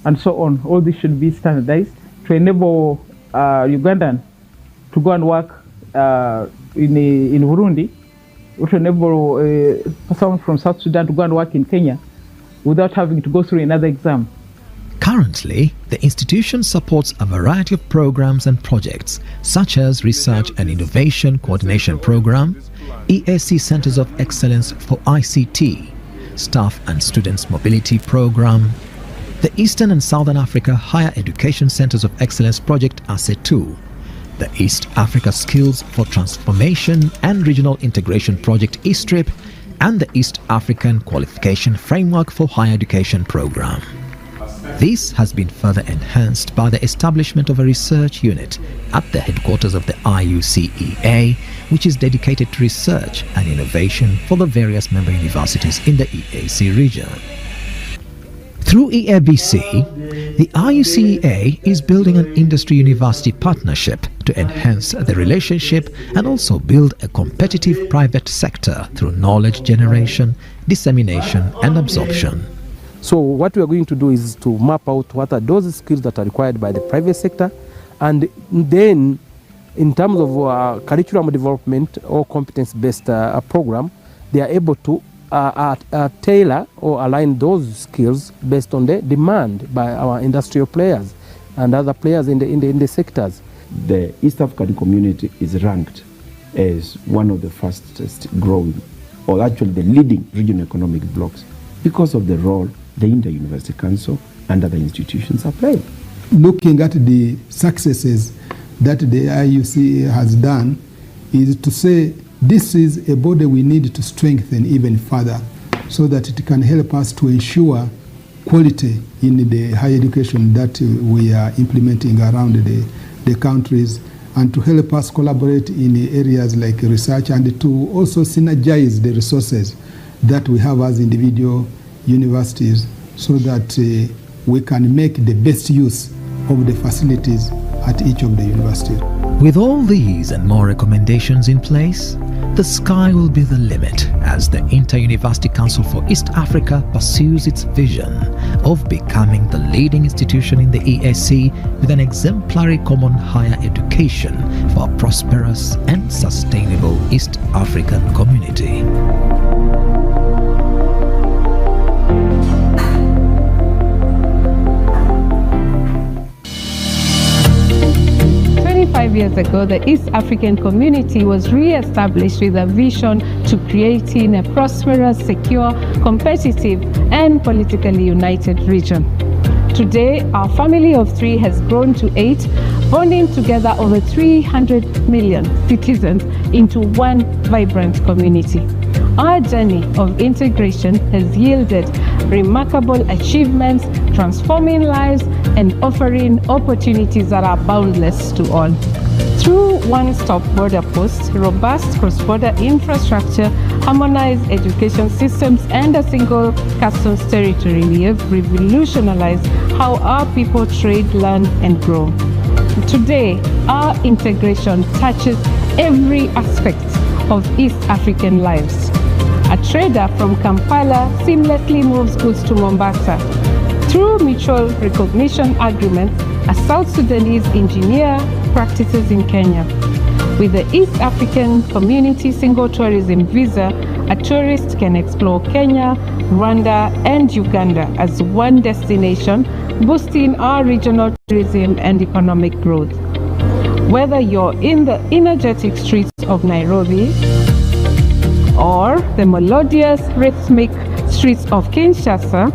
and so on. All this should be standardized to enable Ugandan to go and work in Burundi, or to enable someone from South Sudan to go and work in Kenya without having to go through another exam. Currently, the institution supports a variety of programs and projects such as Research and Innovation Coordination Program, EAC Centers of Excellence for ICT, Staff and Students Mobility Program, the Eastern and Southern Africa Higher Education Centers of Excellence Project ASE2, the East Africa Skills for Transformation and Regional Integration Project ESTRIP, and the East African Qualification Framework for Higher Education Program. This has been further enhanced by the establishment of a research unit at the headquarters of the IUCEA, which is dedicated to research and innovation for the various member universities in the EAC region. Through EABC, the IUCEA is building an industry-university partnership to enhance the relationship and also build a competitive private sector through knowledge generation, dissemination and absorption. So what we are going to do is to map out what are those skills that are required by the private sector, and then in terms of curriculum development or competence-based program, they are able to tailor or align those skills based on the demand by our industrial players and other players in the sectors. The East African community is ranked as one of the fastest growing, or actually the leading regional economic blocks, because of the role the Inter-University Council and other institutions are playing. Looking at the successes that the IUCA has done is to say this is a body we need to strengthen even further so that it can help us to ensure quality in the higher education that we are implementing around the countries, and to help us collaborate in areas like research, and to also synergize the resources that we have as individual universities so that we can make the best use of the facilities at each of the universities. With all these and more recommendations in place, the sky will be the limit as the Inter-University Council for East Africa pursues its vision of becoming the leading institution in the EAC with an exemplary common higher education for a prosperous and sustainable East African community. 5 years ago, the East African community was re-established with a vision to creating a prosperous, secure, competitive, and politically united region. Today, our family of three has grown to 8, bonding together over 300 million citizens into one vibrant community. Our journey of integration has yielded remarkable achievements, transforming lives and offering opportunities that are boundless to all. Through one-stop border posts, robust cross-border infrastructure, harmonized education systems, and a single customs territory, we have revolutionized how our people trade, learn, and grow. Today, our integration touches every aspect of East African lives. A trader from Kampala seamlessly moves goods to Mombasa. Through mutual recognition agreements, a South Sudanese engineer practices in Kenya. With the East African Community Single Tourism Visa, a tourist can explore Kenya, Rwanda, and Uganda as one destination, boosting our regional tourism and economic growth. Whether you're in the energetic streets of Nairobi or the melodious, rhythmic streets of Kinshasa,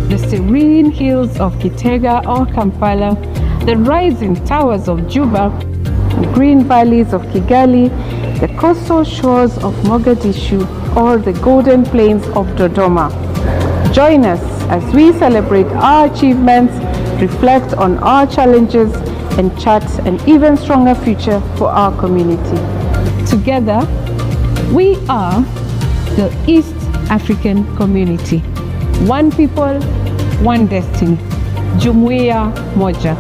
the serene hills of Kitega or Kampala, the rising towers of Juba, the green valleys of Kigali, the coastal shores of Mogadishu, or the golden plains of Dodoma. Join us as we celebrate our achievements, reflect on our challenges, and chart an even stronger future for our community. Together, we are the East African Community. One people, one destiny. Jumuiya moja.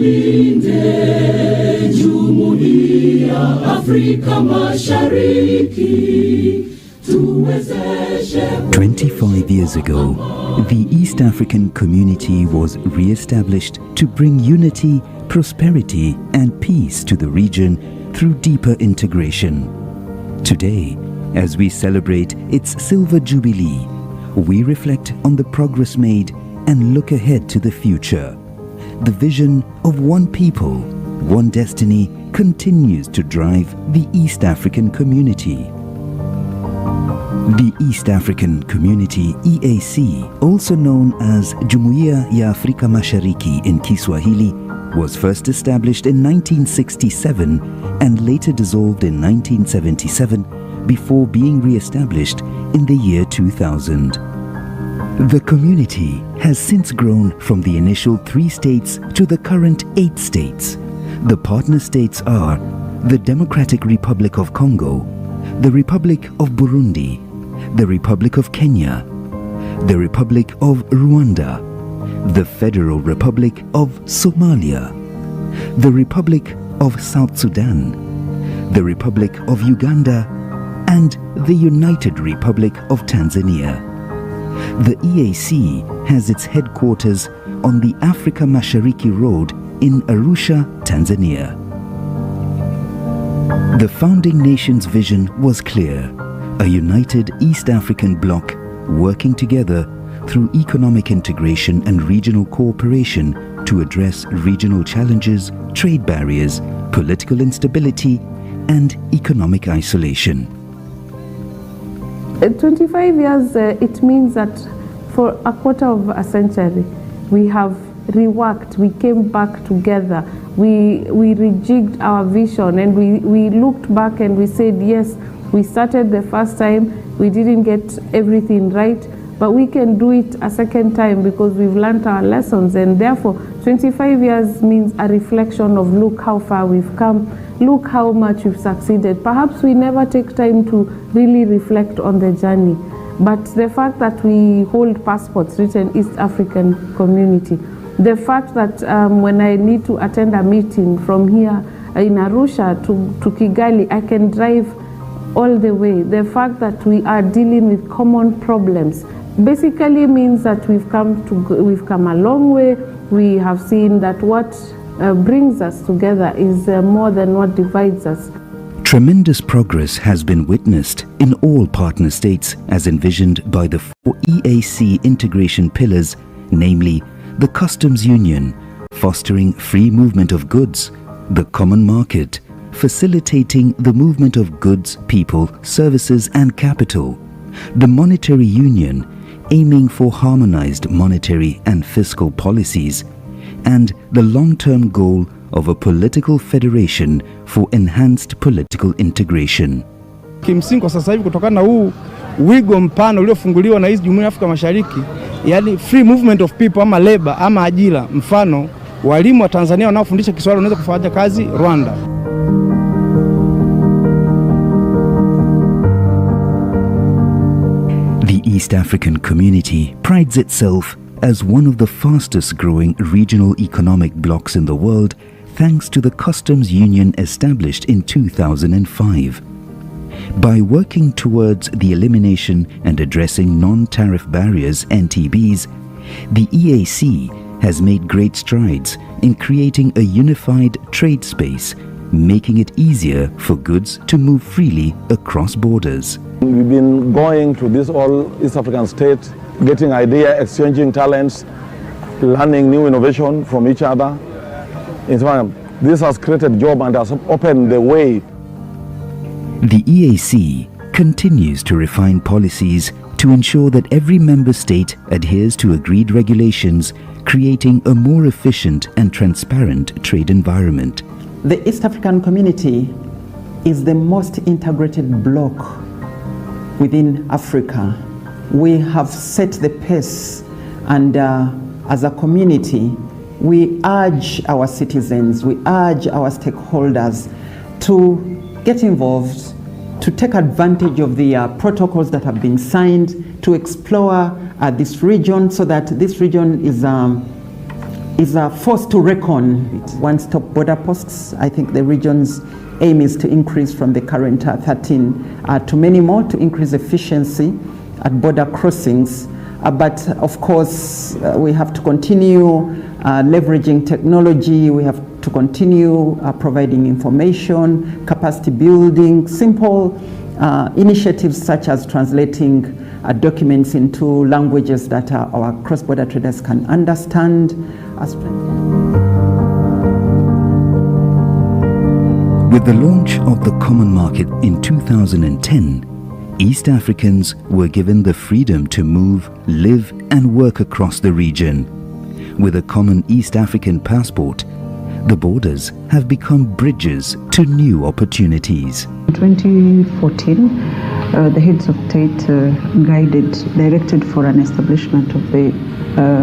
Tuilinde Jumuiya Afrika Mashariki. 25 years ago, the East African community was re-established to bring unity, prosperity and peace to the region through deeper integration. Today, as we celebrate its Silver Jubilee, we reflect on the progress made and look ahead to the future. The vision of one people, one destiny continues to drive the East African community. The East African Community, EAC, also known as Jumuiya ya Afrika Mashariki in Kiswahili, was first established in 1967 and later dissolved in 1977 before being re-established in the year 2000. The community has since grown from the initial 3 states to the current 8 states. The partner states are the Democratic Republic of Congo, the Republic of Burundi, the Republic of Kenya, the Republic of Rwanda, the Federal Republic of Somalia, the Republic of South Sudan, the Republic of Uganda, and the United Republic of Tanzania. The EAC has its headquarters on the Afrika Mashariki Road in Arusha, Tanzania. The founding nation's vision was clear: a united East African bloc working together through economic integration and regional cooperation to address regional challenges, trade barriers, political instability, and economic isolation. 25 years, it means that for a quarter of a century, we have reworked, we came back together, we rejigged our vision, and we looked back and we said, yes, we started the first time, we didn't get everything right, but we can do it a second time because we've learned our lessons. And therefore, 25 years means a reflection of look how far we've come, look how much we've succeeded. Perhaps we never take time to really reflect on the journey, but the fact that we hold passports written East African Community, the fact that when I need to attend a meeting from here in Arusha to Kigali, I can drive all the way. The fact that we are dealing with common problems basically means that we've come a long way. We have seen that what brings us together is more than what divides us. Tremendous progress has been witnessed in all partner states as envisioned by the 4 EAC integration pillars, namely the customs union, fostering free movement of goods, the common market, facilitating the movement of goods, people, services and capital, the monetary union, aiming for harmonized monetary and fiscal policies, and the long-term goal of a political federation for enhanced political integration. Kimsingi kwa sasa hivi kutokana na huu wigo mpana uliofunguliwa na hizi Jumuiya ya Afrika Mashariki, yani free movement of people ama labor ama ajira, mfano walimu wa Tanzania wanaofundisha Kiswahili wanaweza kufanya kazi Rwanda. The East African community prides itself as one of the fastest growing regional economic blocs in the world thanks to the customs union established in 2005. By working towards the elimination and addressing non-tariff barriers, NTBs, the EAC has made great strides in creating a unified trade space, making it easier for goods to move freely across borders. We've been going to this all East African state, getting ideas, exchanging talents, learning new innovation from each other. In fact, this has created jobs and has opened the way. The EAC continues to refine policies to ensure that every member state adheres to agreed regulations, creating a more efficient and transparent trade environment. The East African community is the most integrated bloc within Africa. We have set the pace, and as a community, we urge our citizens, we urge our stakeholders to get involved, to take advantage of the protocols that have been signed, to explore this region so that this region is is a force to reckon. One-stop border posts. I think the region's aim is to increase from the current 13 to many more, to increase efficiency at border crossings. But of course, we have to continue leveraging technology. We have to continue providing information, capacity building, simple initiatives such as translating documents into languages that our cross-border traders can understand. With the launch of the Common Market in 2010, East Africans were given the freedom to move, live and work across the region. With a common East African passport, the borders have become bridges to new opportunities. In 2014, the heads of state directed for an establishment of the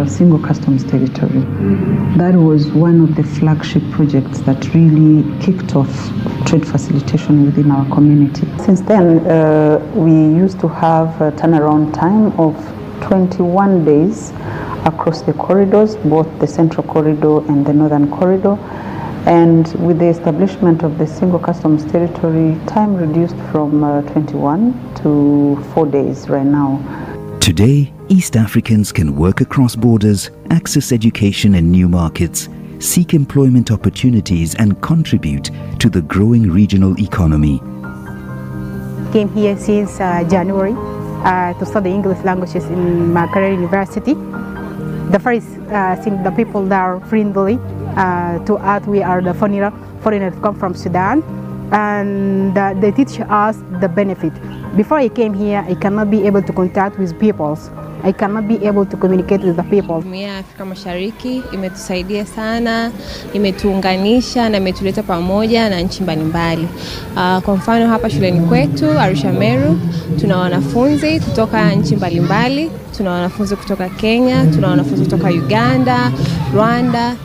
single customs territory. That was one of the flagship projects that really kicked off trade facilitation within our community. Since then, we used to have a turnaround time of 21 days across the corridors, both the Central Corridor and the Northern Corridor. And with the establishment of the single customs territory, time reduced from 21 to 4 days right now. Today, East Africans can work across borders, access education and new markets, seek employment opportunities and contribute to the growing regional economy. Came here since January to study English languages in Makerere University. The first thing, the people that are friendly to us. We are the foreigners come from Sudan, and they teach us the benefit. Before I came here, I cannot be able to contact with people. I cannot be able to communicate with the people. Jumuiya ya Afrika Mashariki imetusaidia sana, imetuunganisha na imetuleta pamoja na nchi mbalimbali. Kwa mfano hapa shuleni kwetu Arusha Meru, tuna wanafunzi kutoka nchi mbalimbali, tuna wanafunzi kutoka Kenya, tuna wanafunzi kutoka Uganda, Rwanda.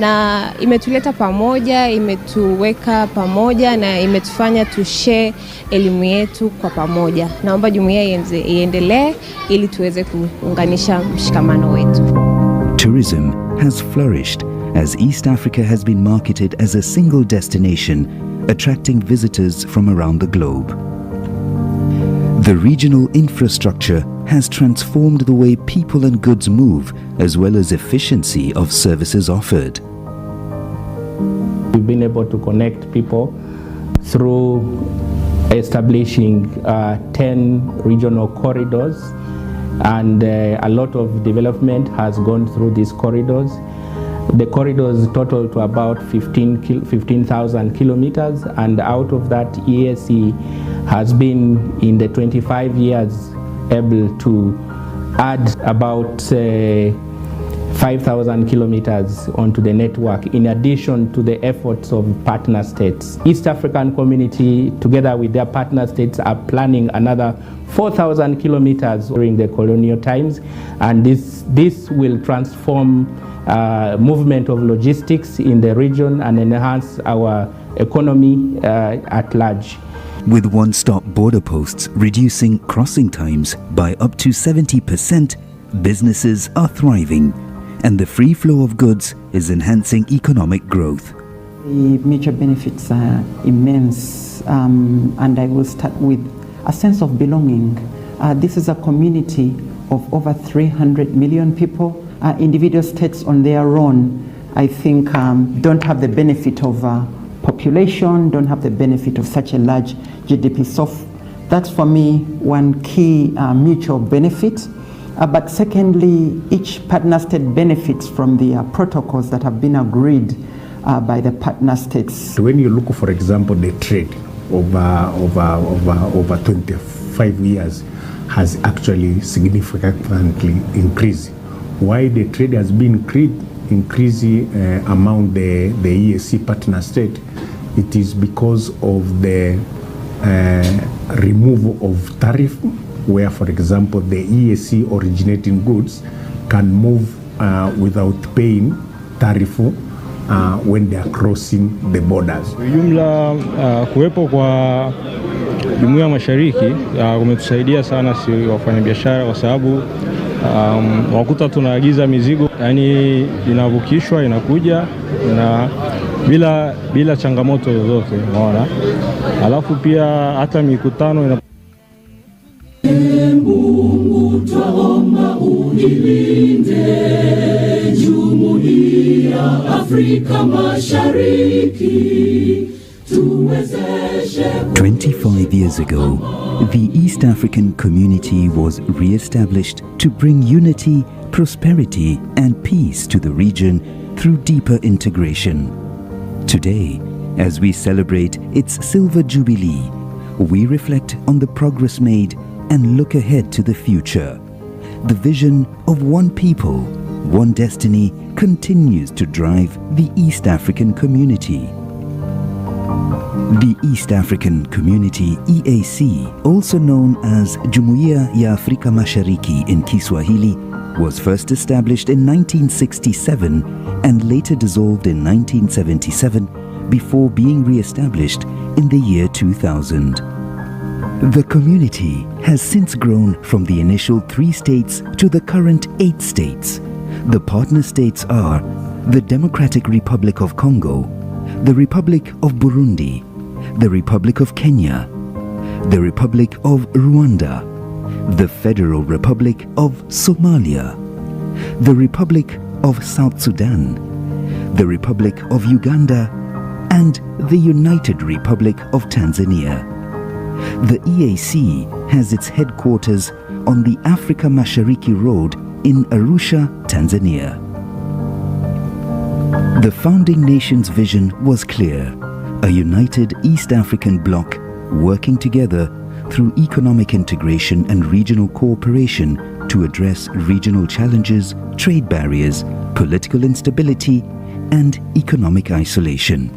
Na imetuleta pamoja, imetuweka pamoja na imetufanya tushare elimu yetu kwa pamoja. Naomba jumuiya iendelee ili tuweze kuunganisha mshikamano wetu. Tourism has flourished as East Africa has been marketed as a single destination, attracting visitors from around the globe. The regional infrastructure has transformed the way people and goods move, as well as efficiency of services offered. We've been able to connect people through establishing 10 regional corridors, and a lot of development has gone through these corridors. The corridors total to about 15,000 kilometers, and out of that, EAC has been in the 25 years able to add about 5,000 kilometers onto the network, in addition to the efforts of partner states. East African community, together with their partner states, are planning another 4,000 kilometers during the colonial times, and this will transform movement of logistics in the region and enhance our economy at large. With one-stop border posts reducing crossing times by up to 70%, businesses are thriving, and the free flow of goods is enhancing economic growth. The major benefits are immense, and I will start with a sense of belonging. This is a community of over 300 million people. Individual states on their own, I think, don't have the benefit of population, don't have the benefit of such a large GDP. So that's for me one key mutual benefit. But secondly, each partner state benefits from the protocols that have been agreed by the partner states. When you look, for example, the trade over 25 years has actually significantly increased. Why the trade has been increasing among the EAC partner state, it is because of the removal of tariff, where, for example, the EAC originating goods can move without paying tariff when they are crossing the borders. Jumla kuwepo kwa Jumuiya Mashariki kumetusaidia sana si wafanyabiashara, kwa sababu wakuta tunaagiza mizigo, yani inavukishwa inakuja na bila changamoto zozote, unaona. Alafu pia hata mikutano Mungu twaomba unilinde Jumuiya Afrika Mashariki. 25 years ago, the East African community was re-established to bring unity, prosperity and peace to the region through deeper integration. Today, as we celebrate its silver jubilee, we reflect on the progress made and look ahead to the future. The vision of one people, one destiny continues to drive the East African community. The East African Community, EAC, also known as Jumuiya ya Afrika Mashariki in Kiswahili, was first established in 1967 and later dissolved in 1977 before being re-established in the year 2000. The community has since grown from the initial 3 states to the current 8 states. The partner states are the Democratic Republic of Congo, the Republic of Burundi, the Republic of Kenya, the Republic of Rwanda, the Federal Republic of Somalia, the Republic of South Sudan, the Republic of Uganda, and the United Republic of Tanzania. The EAC has its headquarters on the Afrika Mashariki Road in Arusha, Tanzania. The founding nation's vision was clear: a united East African bloc working together through economic integration and regional cooperation to address regional challenges, trade barriers, political instability, and economic isolation.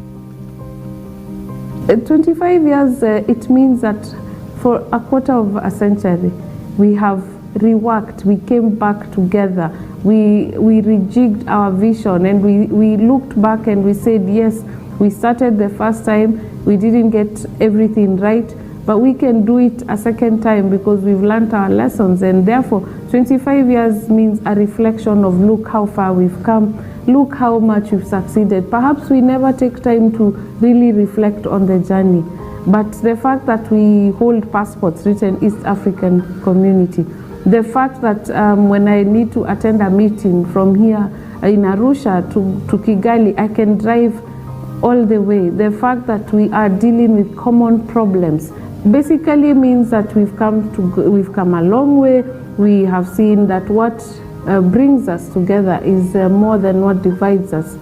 25 years, it means that for a quarter of a century, we have reworked, we came back together, we rejigged our vision, and we looked back and we said, yes, we started the first time, we didn't get everything right, but we can do it a second time because we've learned our lessons. And therefore, 25 years means a reflection of look how far we've come, look how much we've succeeded. Perhaps we never take time to really reflect on the journey, but the fact that we hold passports written East African Community, the fact that when I need to attend a meeting from here in Arusha to Kigali, I can drive all the way. The fact that we are dealing with common problems basically means that we've come a long way. We have seen that what brings us together is more than what divides us.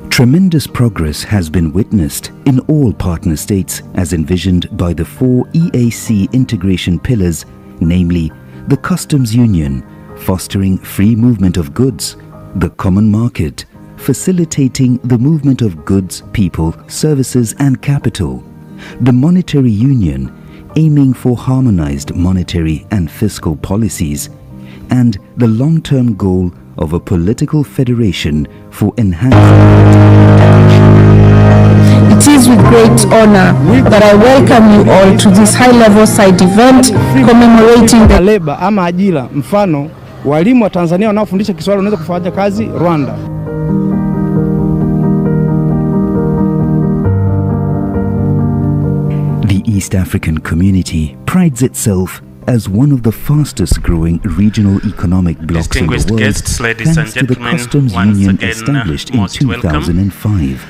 Tremendous progress has been witnessed in all partner states as envisioned by the 4 EAC integration pillars, namely the customs union, fostering free movement of goods, the common market, facilitating the movement of goods, people, services and capital, the monetary union, aiming for harmonized monetary and fiscal policies, and the long-term goal of a political federation for enhanced. It is with great honor that I welcome you all to this high-level side event commemorating the labor ama ajira. Mfano, walimu wa Tanzania wanaofundisha Kiswahili wanaweza kufanya kazi Rwanda. The East African community prides itself as one of the fastest growing regional economic blocs in the world, guests, ladies thanks and to the gentlemen, customs once union again, established in most welcome. 2005.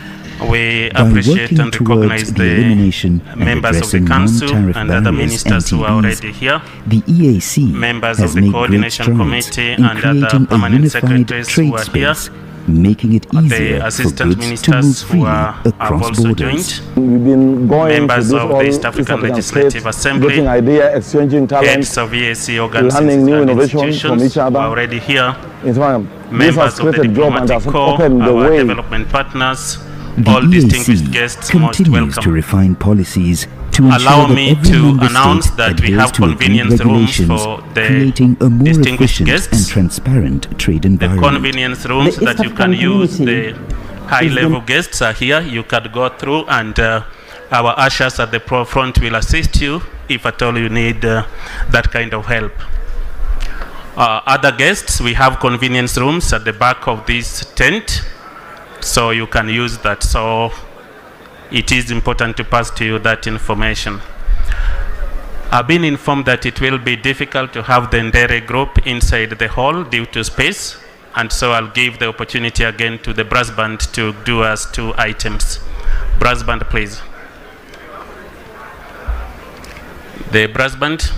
We By appreciate working and recognize towards the elimination and members of the addressing council non-tariff and other barriers ministers who are NTBs, already here, the EAC members has of the made great coordination strides committee in and other creating a permanent unified secretaries trade who are here, space, making it the easier for assistant goods to move ministers who freely have across also borders. joined, We've been going members to this of all the East African Legislative states, Assembly, getting idea, exchanging talent, heads of EAC organs learning new and innovation institutions from each who other. are already here, This members has of the created job and diplomatic has corps, opened the our way. development partners, The all distinguished EAC guests, most continues to welcome. refine policies to ensure Allow that me every to member announce state that we adheres have to agreed convenience rooms regulations, for the creating a more distinguished efficient guests. and transparent trade The environment. convenience rooms The that you East can African use, the community high-level guests are here. You can go through, and our ushers at the front will assist you if at all you need that kind of help. Other guests, we have convenience rooms at the back of this tent, so you can use that. So it is important to pass to you that information. I've been informed that it will be difficult to have the Ndere group inside the hall due to space, and so I'll give the opportunity again to the brass band to do us 2 items. Brass band, please. The brass band.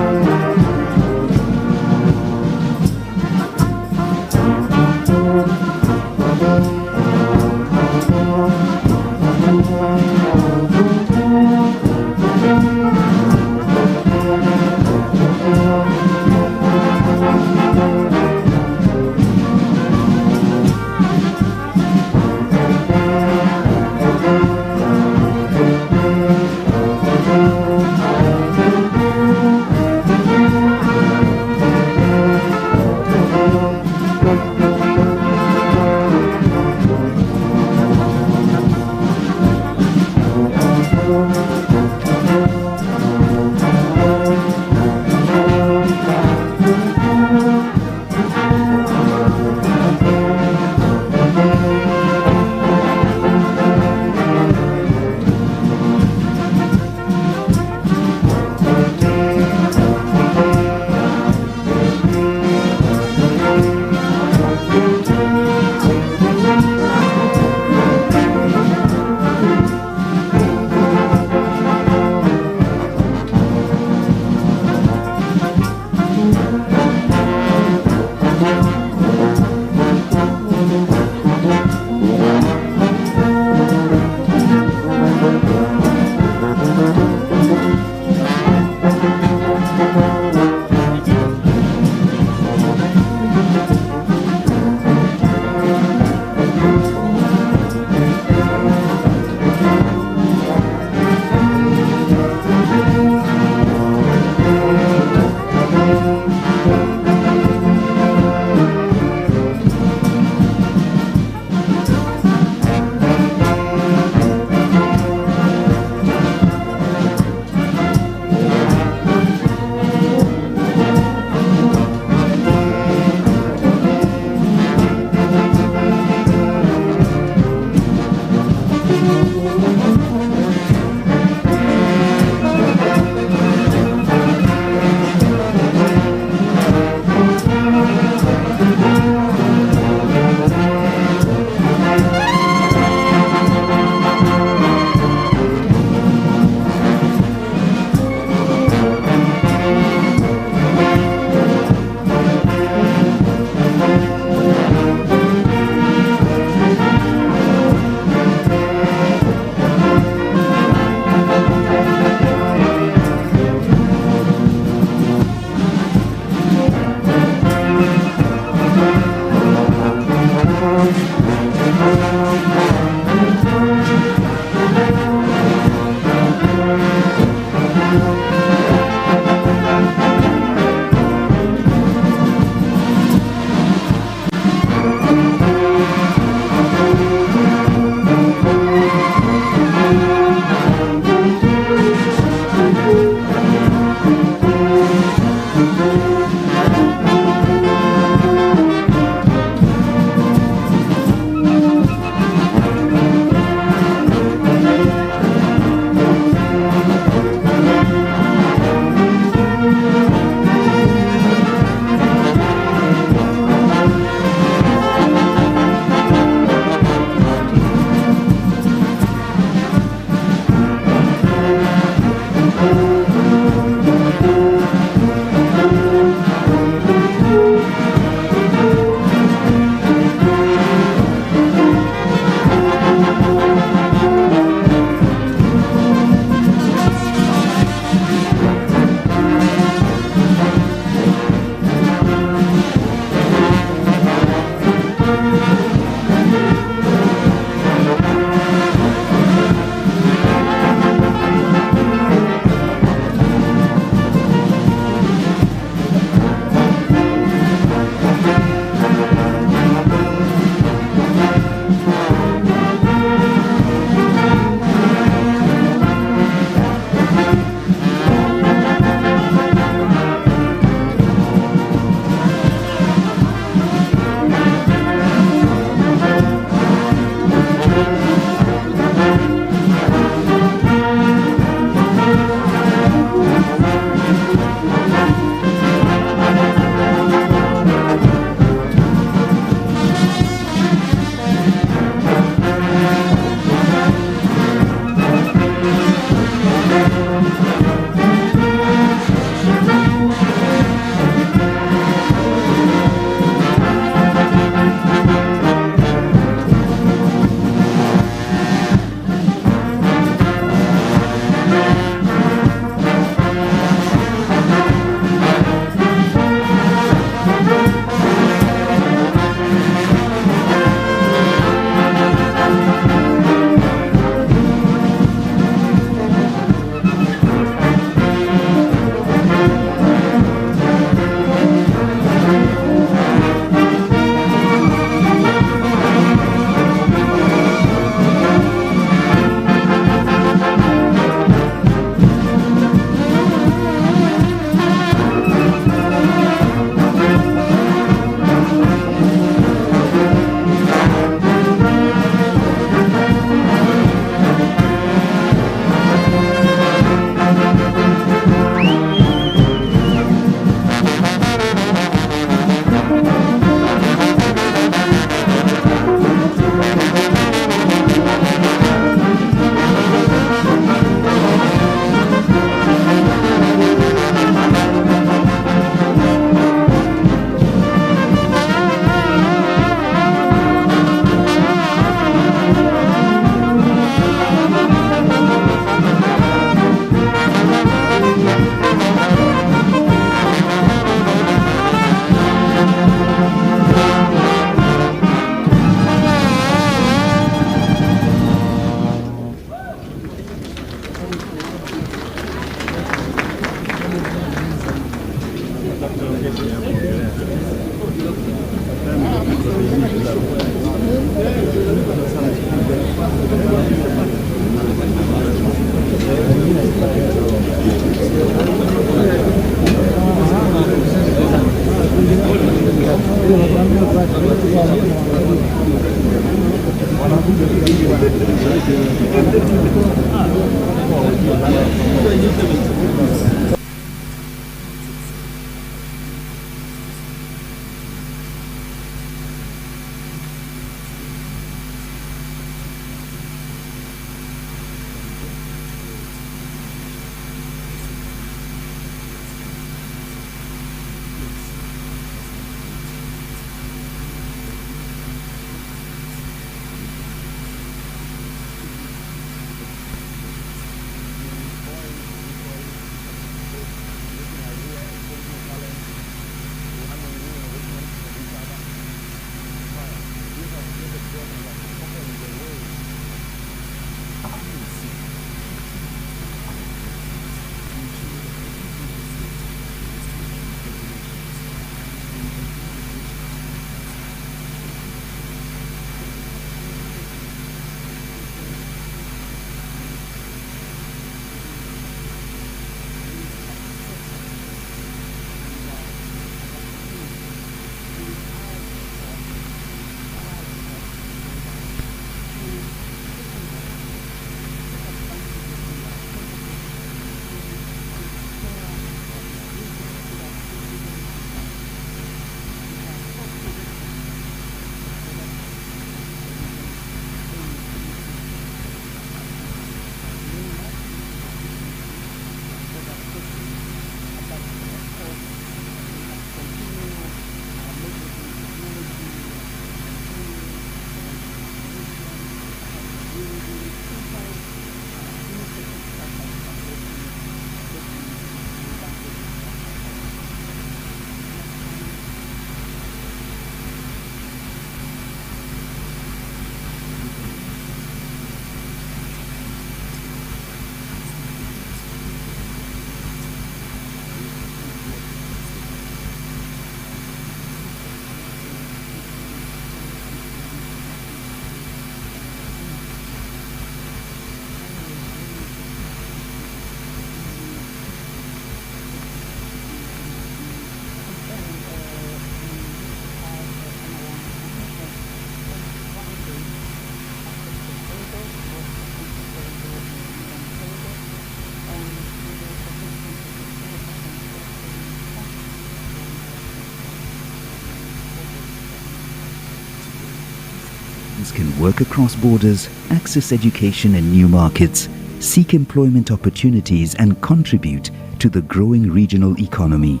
Can work across borders, access education in new markets, seek employment opportunities and contribute to the growing regional economy.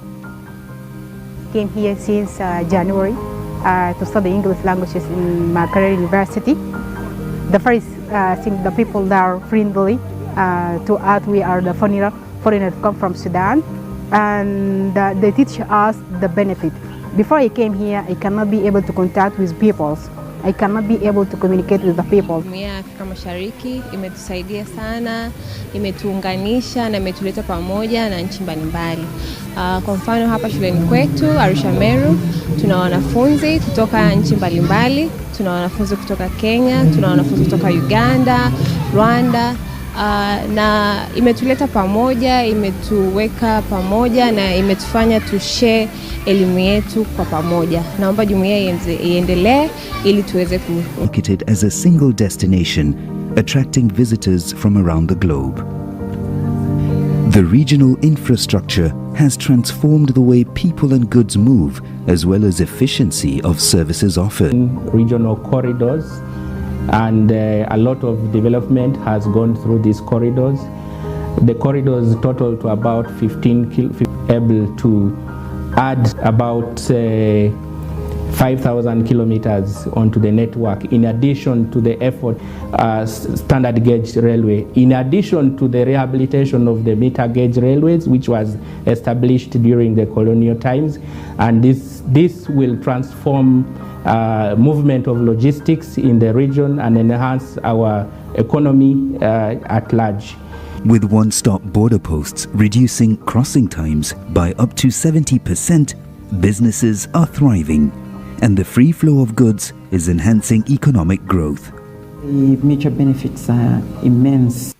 Came here since January to study English languages in Makerere University. The first thing, the people there are friendly to us. We are the foreigners come from Sudan, and they teach us the benefit. Before I came here, I cannot be able to contact with people. I cannot be able to communicate with the people. Jumuiya ya Afrika Mashariki imetusaidia sana, imetuunganisha na imetuleta pamoja na nchi mbalimbali. Kwa mfano hapa shuleni kwetu Arusha Meru tuna wanafunzi kutoka nchi mbalimbali, tuna wanafunzi kutoka Kenya, tuna wanafunzi kutoka Uganda, Rwanda, na imetuleta pamoja, imetuweka pamoja na imetufanya tushare elimu yetu kwa pamoja. Naomba jumuiya iendelee ili tuweze marketed as a single destination, attracting visitors from around the globe. The regional infrastructure has transformed the way people and goods move, as well as efficiency of services offered. Regional corridors, and a lot of development has gone through these corridors. The corridors total to about 15 able to add about 5,000 kilometers onto the network, in addition to the effort standard gauge railway, in addition to the rehabilitation of the meter gauge railways, which was established during the colonial times. And this will transform movement of logistics in the region and enhance our economy at large. With one-stop border posts reducing crossing times by up to 70%, businesses are thriving, and the free flow of goods is enhancing economic growth. The mutual benefits are immense.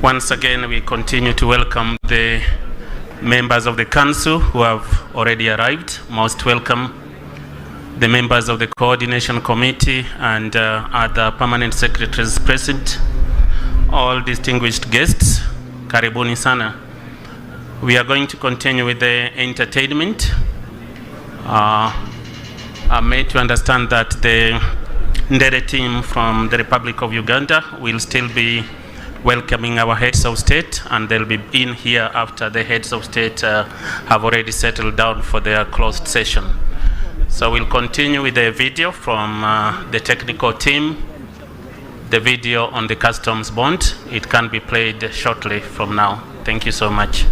Once again, we continue to welcome the members of the council who have already arrived. Most welcome the members of the coordination committee and other permanent secretaries present, all distinguished guests, karibuni sana. We are going to continue with the entertainment. I'm made to understand that the Ndere team from the Republic of Uganda will still be welcoming our heads of state, and they'll be in here after the heads of state have already settled down for their closed session. So we'll continue with the video from the technical team, the video on the customs bond. It can be played shortly from now. Thank you so much.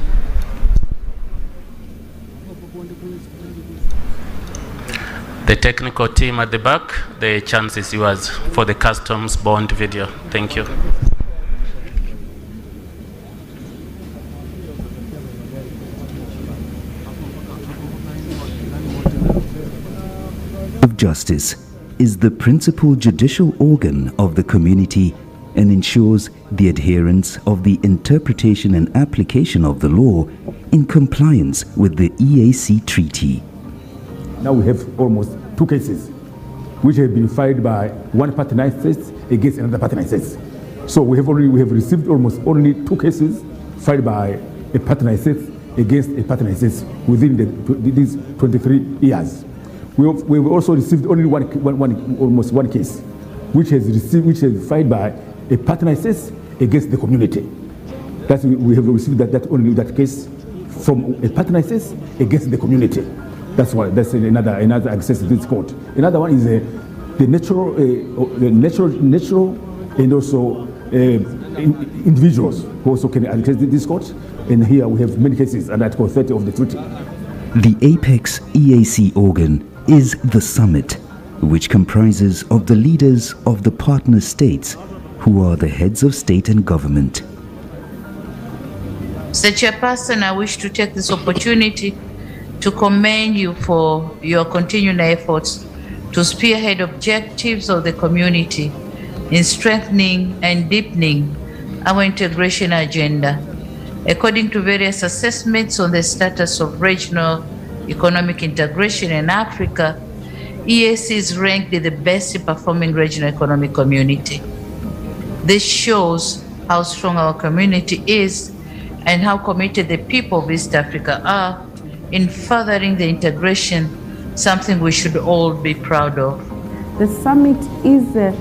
The technical team at the back, the chance is yours for the customs bond video. Thank you. Of Justice is the principal judicial organ of the community and ensures the adherence of the interpretation and application of the law in compliance with the EAC Treaty. Now we have almost 2 cases which have been filed by one partner state against another partner state. So we have received almost only 2 cases filed by a partner state against a partner state within these 23 years. We've also received only almost one case, which is filed by a partner state against the community. We have received only that case from a partner state against the community. That's another access to this court. Another one is the natural and also individuals who also can access this court. And here we have many cases under Article 30 of the treaty. The apex EAC organ is the summit, which comprises of the leaders of the partner states, who are the heads of state and government. Mr. Chairperson, I wish to take this opportunity to commend you for your continuing efforts to spearhead objectives of the community in strengthening and deepening our integration agenda. According to various assessments on the status of regional economic integration in Africa, EAC is ranked the best performing regional economic community. This shows how strong our community is and how committed the people of East Africa are in furthering the integration, something we should all be proud of. The summit is the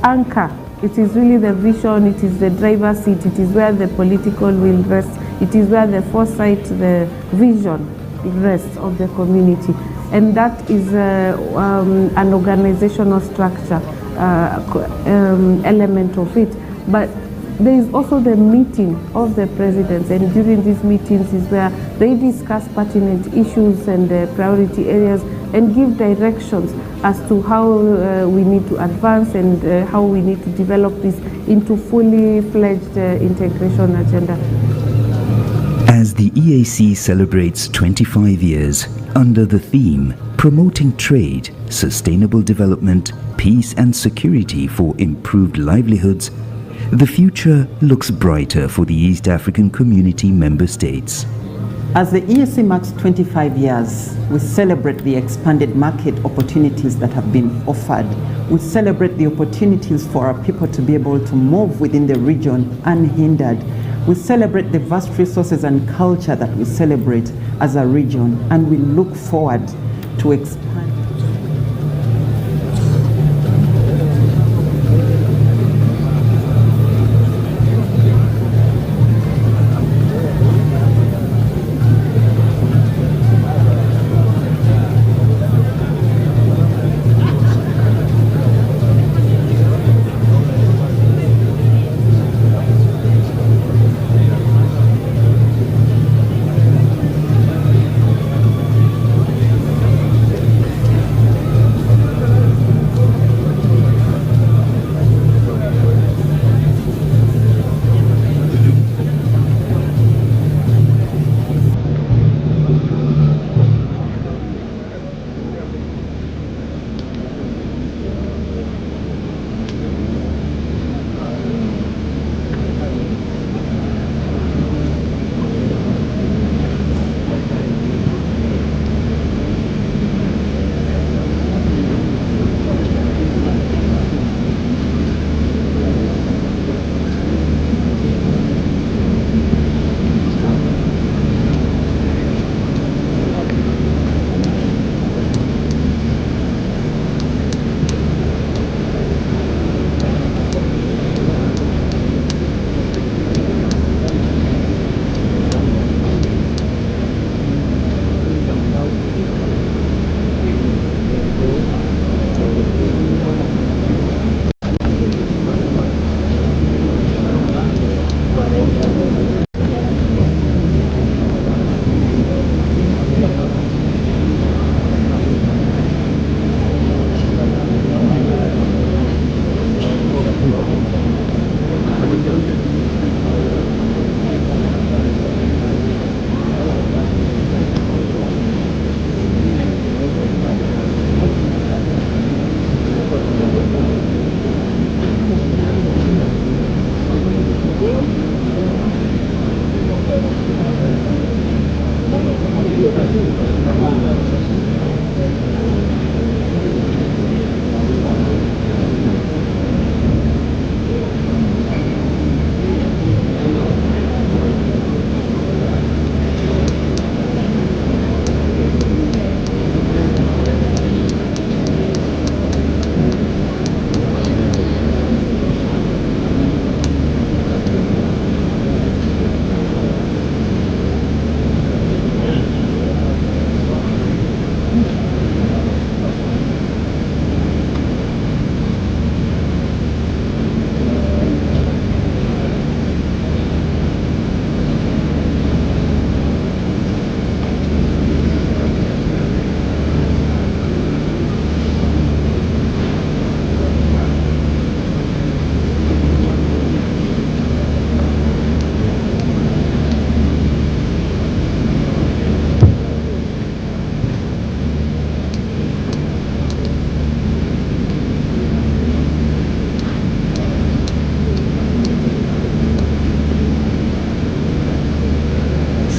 anchor. It is really the vision, it is the driver's seat, it is where the political will rest, it is where the foresight, the vision rests of the community. and that is an organizational structure element of it. But there is also the meeting of the presidents, and during these meetings is where they discuss pertinent issues and priority areas and give directions as to how we need to advance and how we need to develop this into fully fledged integration agenda. As the EAC celebrates 25 years under the theme Promoting Trade, Sustainable Development, Peace and Security for Improved Livelihoods, the future looks brighter for the East African Community member states. As the EAC marks 25 years, we celebrate the expanded market opportunities that have been offered. We celebrate the opportunities for our people to be able to move within the region unhindered. We celebrate the vast resources and culture that we celebrate as a region, and we look forward to expand.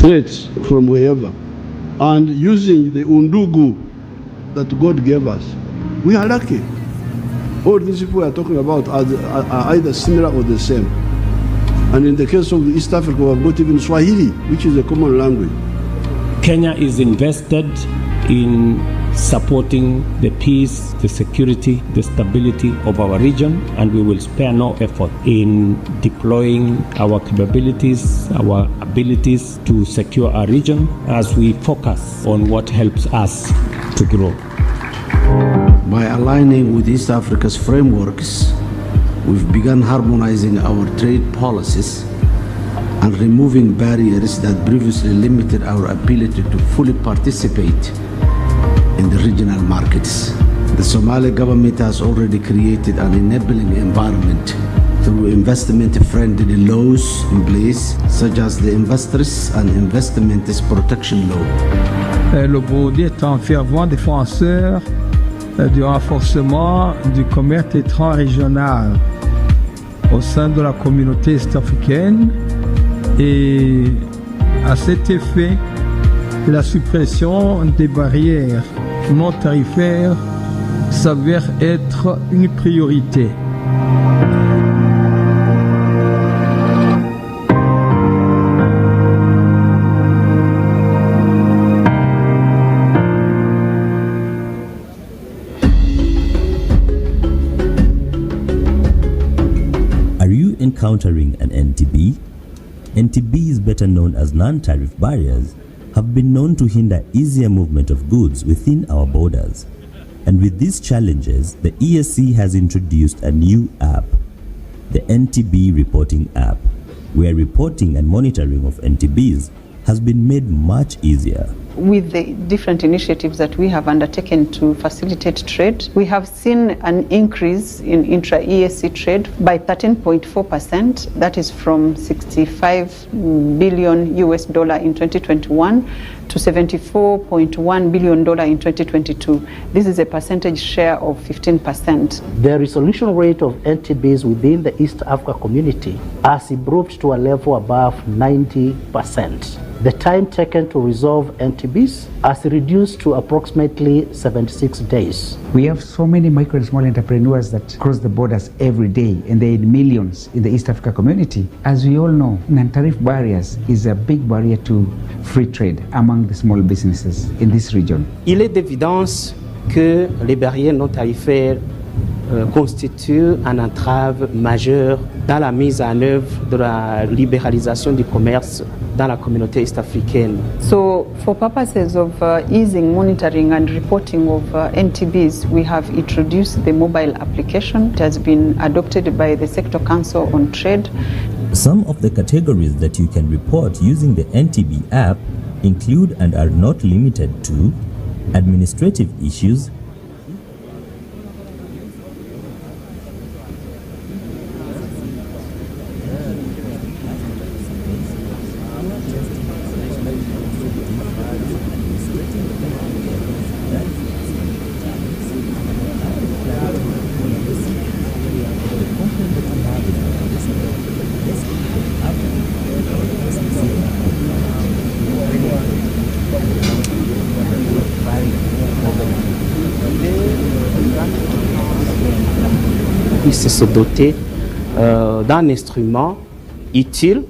threats from wherever, and using the undugu that God gave us. We are lucky. All these people we are talking about are either similar or the same. And in the case of East Africa, we have got even Swahili, which is a common language. Kenya is invested in supporting the peace, the security, the stability of our region, and we will spare no effort in deploying our capabilities, our abilities to secure our region as we focus on what helps us to grow. By aligning with East Africa's frameworks, we've begun harmonizing our trade policies and removing barriers that previously limited our ability to fully participate in the regional markets. The Somali government has already created an enabling environment through investment-friendly laws in place, such as the Investors and Investments Protection Law. Le Burundi est un fervent défenseur du renforcement du commerce transrégional au sein de la communauté est-africaine et à cet effet, la suppression des barrières non tarifaires s'avère être une priorité. Encountering an NTB? NTBs, better known as non-tariff barriers, have been known to hinder easier movement of goods within our borders. And with these challenges, the EAC has introduced a new app, the NTB Reporting App, where reporting and monitoring of NTBs has been made much easier. With the different initiatives that we have undertaken to facilitate trade, we have seen an increase in intra-EAC trade by 13.4%. That is from $65 billion in 2021 to $74.1 billion in 2022. This is a percentage share of 15%. The resolution rate of NTBs within the East Africa community has improved to a level above 90%. The time taken to resolve NTBs has reduced to approximately 76 days. We have so many micro and small entrepreneurs that cross the borders every day, and they're in millions in the East Africa community. As we all know, non-tariff barriers is a big barrier to free trade among the small businesses in this region. Il est d'évidence que les barrières non tarifaires constituent une entrave majeure dans la mise en œuvre de la libéralisation du commerce dans la communauté est-africaine. So, for purposes of easing monitoring and reporting of NTBs, we have introduced the mobile application. It has been adopted by the Sector Council on Trade. Some of the categories that you can report using the NTB app include and are not limited to administrative issues, puisse se doter d'un instrument utile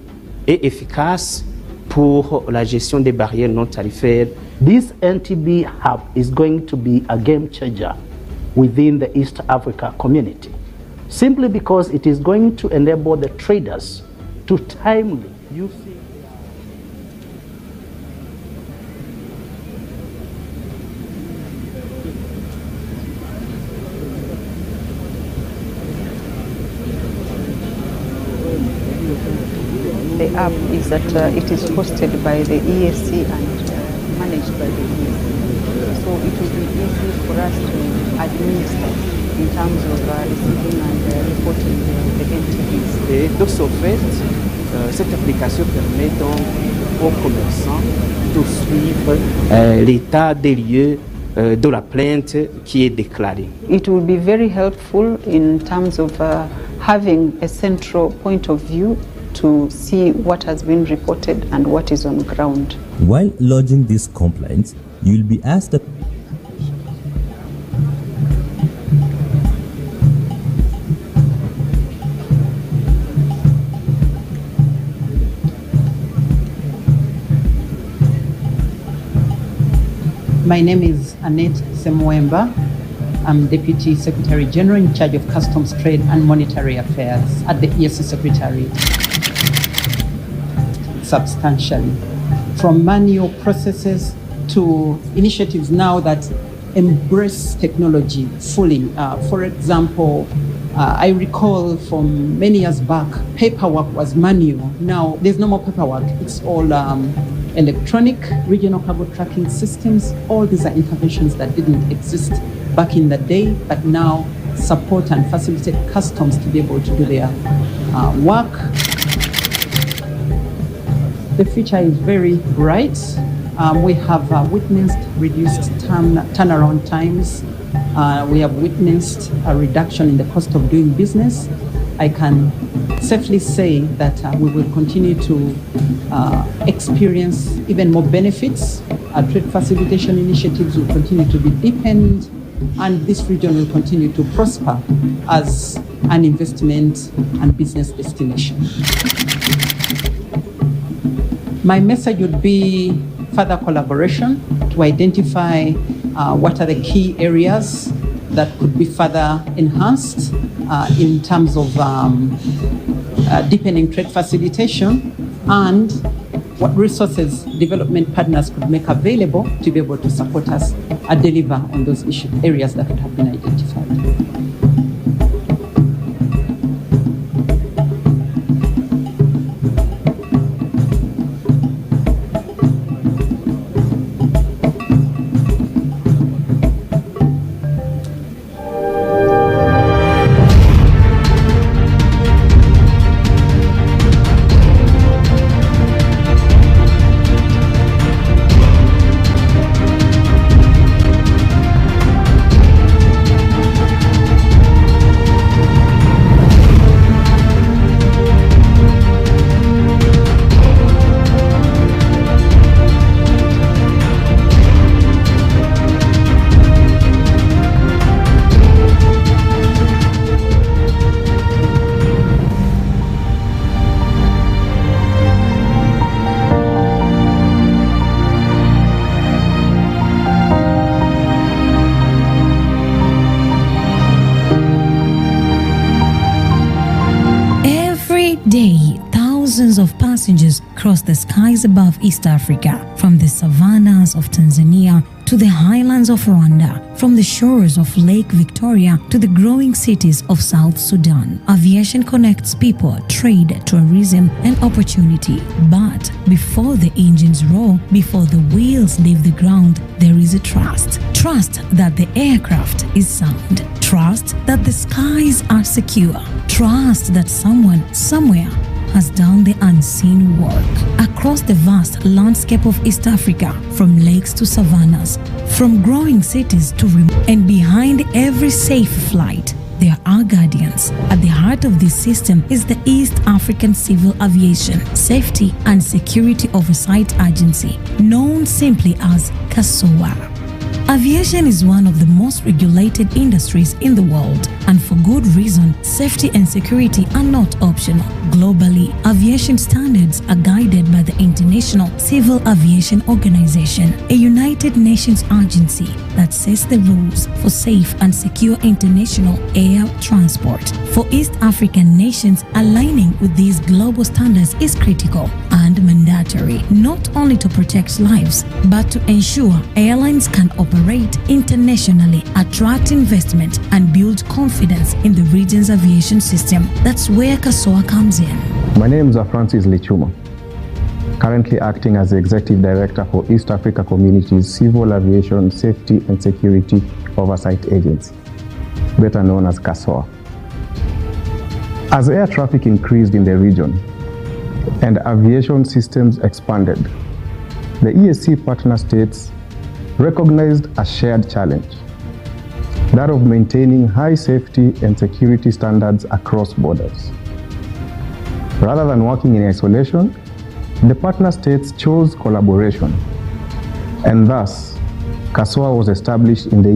et efficace pour la gestion des barrières non tarifaires. This NTB hub is going to be a game changer within the East Africa community, simply because it is going to enable the traders to timely use The app is that it is hosted by the EAC and managed by the EAC. So it will be easy for us to administer in terms of receiving and reporting the NTBs. Et de ce fait, cette application permet donc aux commerçants de suivre l'état des lieux de la plainte qui est déclarée. It will be very helpful in terms of having a central point of view to see what has been reported and what is on ground. While lodging these complaints, you will be asked My name is Annette Semwemba. I'm Deputy Secretary General in charge of Customs, Trade and Monetary Affairs at the EAC Secretariat. Substantially, from manual processes to initiatives now that embrace technology fully. For example, I recall from many years back, paperwork was manual. Now there's no more paperwork. It's all electronic regional cargo tracking systems. All these are interventions that didn't exist back in the day, but now support and facilitate customs to be able to do their work. The future is very bright. We have witnessed reduced turnaround times. We have witnessed a reduction in the cost of doing business. I can safely say that we will continue to experience even more benefits. Our trade facilitation initiatives will continue to be deepened, and this region will continue to prosper as an investment and business destination. My message would be further collaboration to identify what are the key areas that could be further enhanced in terms of deepening trade facilitation, and what resources development partners could make available to be able to support us and deliver on those areas that would have been identified. Thousands of passengers cross the skies above East Africa, from the savannas of Tanzania to the highlands of Rwanda, from the shores of Lake Victoria to the growing cities of South Sudan. Aviation connects people, trade, tourism, and opportunity. But before the engines roar, before the wheels leave the ground, there is a trust. Trust that the aircraft is sound. Trust that the skies are secure. Trust that someone, somewhere, has done the unseen work. Across the vast landscape of East Africa, from lakes to savannas, from growing cities to remote, and behind every safe flight, there are guardians. At the heart of this system is the East African Civil Aviation Safety and Security Oversight Agency, known simply as CASOA. Aviation is one of the most regulated industries in the world, and for good reason. Safety and security are not optional. Globally, aviation standards are guided by the International Civil Aviation Organization, a United Nations agency that sets the rules for safe and secure international air transport. For East African nations, aligning with these global standards is critical and mandatory, not only to protect lives, but to ensure airlines can operate internationally, attract investment, and build confidence in the region's aviation system. That's where CASOA comes in. My name is Francis Lichuma, currently acting as the Executive Director for East Africa Community's Civil Aviation Safety and Security Oversight Agency, better known as CASOA. As air traffic increased in the region and aviation systems expanded, the EAC partner states recognized a shared challenge, that of maintaining high safety and security standards across borders. Rather than working in isolation, the partner states chose collaboration, and thus CASOA was established in the